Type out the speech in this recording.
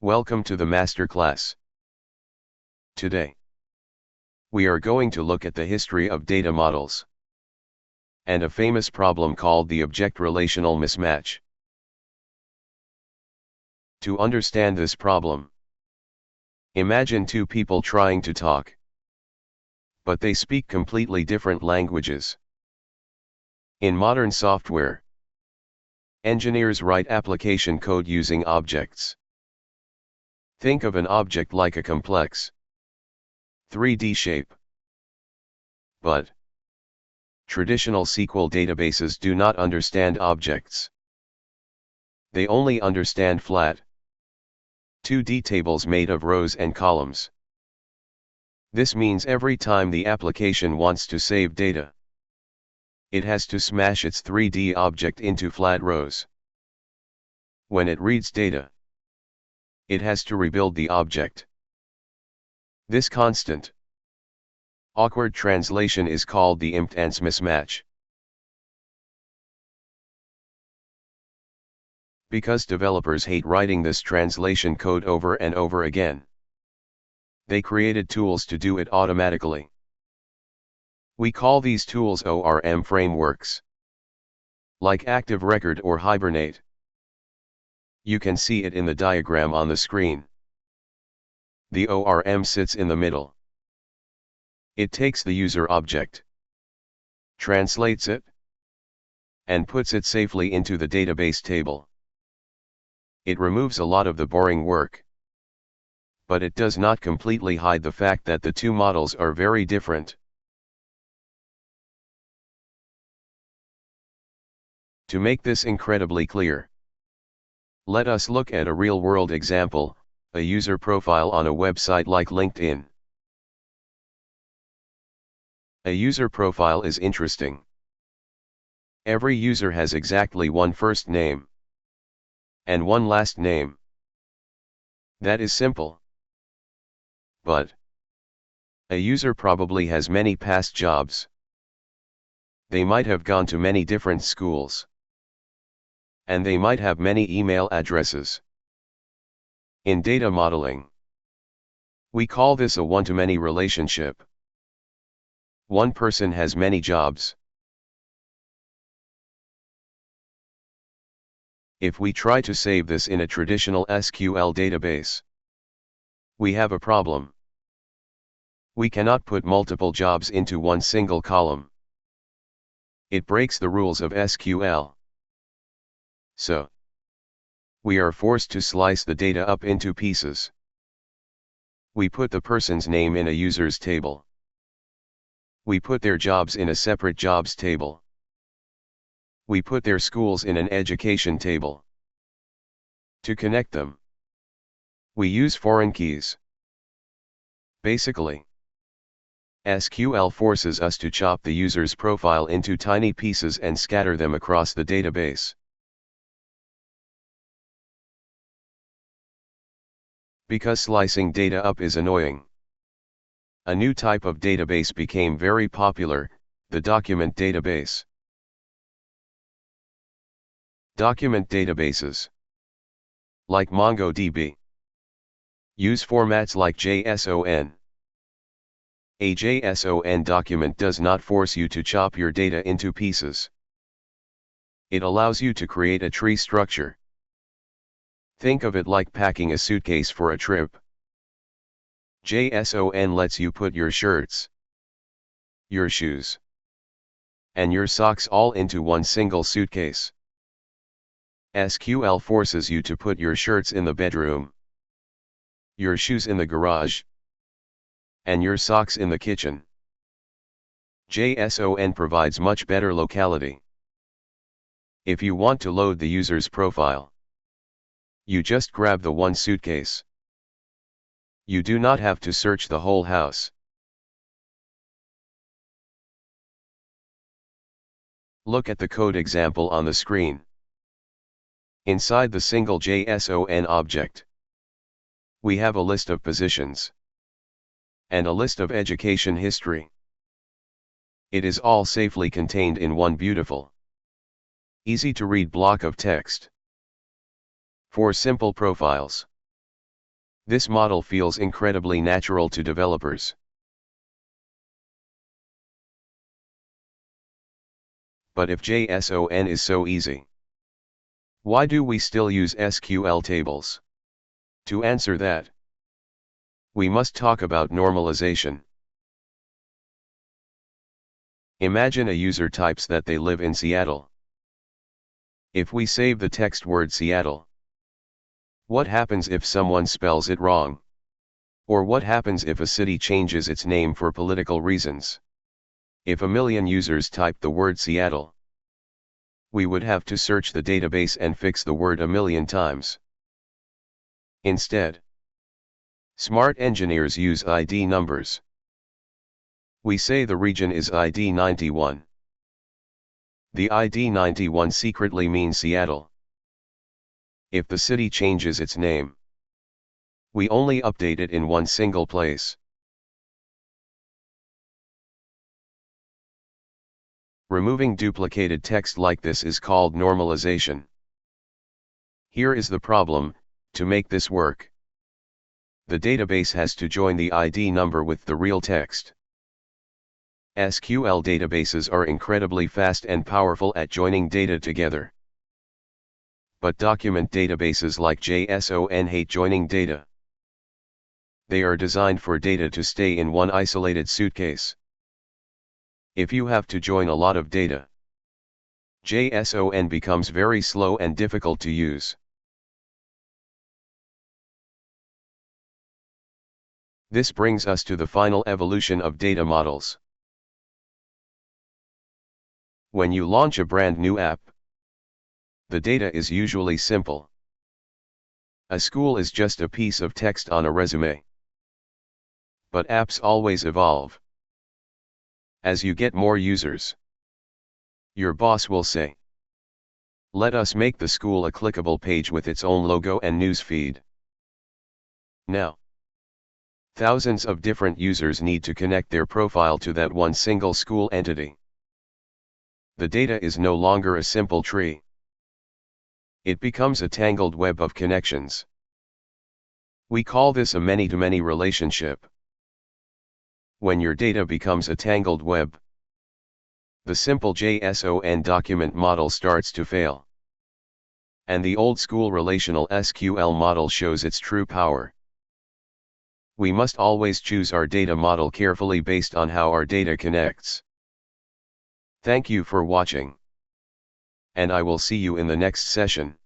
Welcome to the masterclass. Today, we are going to look at the history of data models and a famous problem called the Object-Relational Mismatch. To understand this problem, imagine two people trying to talk, but they speak completely different languages. In modern software, engineers write application code using objects. Think of an object like a complex 3D shape. But traditional SQL databases do not understand objects. They only understand flat 2D tables made of rows and columns. This means every time the application wants to save data, it has to smash its 3D object into flat rows. When it reads data, it has to rebuild the object. This constant, awkward translation is called the impedance mismatch. Because developers hate writing this translation code over and over again, they created tools to do it automatically. We call these tools ORM frameworks, like ActiveRecord or Hibernate. You can see it in the diagram on the screen. The ORM sits in the middle. It takes the user object, translates it, and puts it safely into the database table. It removes a lot of the boring work, but it does not completely hide the fact that the two models are very different. To make this incredibly clear, let us look at a real-world example, a user profile on a website like LinkedIn. A user profile is interesting. Every user has exactly one first name and one last name. That is simple. But a user probably has many past jobs. They might have gone to many different schools. And they might have many email addresses. In data modeling, we call this a one-to-many relationship. One person has many jobs. If we try to save this in a traditional SQL database, we have a problem. We cannot put multiple jobs into one single column. It breaks the rules of SQL. So, we are forced to slice the data up into pieces. We put the person's name in a user's table. We put their jobs in a separate jobs table. We put their schools in an education table. To connect them, we use foreign keys. Basically, SQL forces us to chop the user's profile into tiny pieces and scatter them across the database. Because slicing data up is annoying, a new type of database became very popular, the document database. Document databases, like MongoDB, use formats like JSON. A JSON document does not force you to chop your data into pieces. It allows you to create a tree structure. Think of it like packing a suitcase for a trip. JSON lets you put your shirts, your shoes, and your socks all into one single suitcase. SQL forces you to put your shirts in the bedroom, your shoes in the garage, and your socks in the kitchen. JSON provides much better locality. If you want to load the user's profile, you just grab the one suitcase. You do not have to search the whole house. Look at the code example on the screen. Inside the single JSON object, we have a list of positions and a list of education history. It is all safely contained in one beautiful, easy to read block of text. 4 simple profiles. This model feels incredibly natural to developers. But if JSON is so easy, why do we still use SQL tables? To answer that, we must talk about normalization. Imagine a user types that they live in Seattle. If we save the text word Seattle, what happens if someone spells it wrong? Or what happens if a city changes its name for political reasons? If a million users type the word Seattle, we would have to search the database and fix the word a million times. Instead, smart engineers use ID numbers. We say the region is ID 91. The ID 91 secretly means Seattle. If the city changes its name, we only update it in one single place. Removing duplicated text like this is called normalization. Here is the problem: to make this work, the database has to join the ID number with the real text. SQL databases are incredibly fast and powerful at joining data together. But document databases like JSON hate joining data. They are designed for data to stay in one isolated suitcase. If you have to join a lot of data, JSON becomes very slow and difficult to use. This brings us to the final evolution of data models. When you launch a brand new app, the data is usually simple. A school is just a piece of text on a resume. But apps always evolve. As you get more users, your boss will say, "Let us make the school a clickable page with its own logo and news feed." Now, thousands of different users need to connect their profile to that one single school entity. The data is no longer a simple tree. It becomes a tangled web of connections. We call this a many-to-many relationship. When your data becomes a tangled web, the simple JSON document model starts to fail. And the old-school relational SQL model shows its true power. We must always choose our data model carefully based on how our data connects. Thank you for watching. And I will see you in the next session.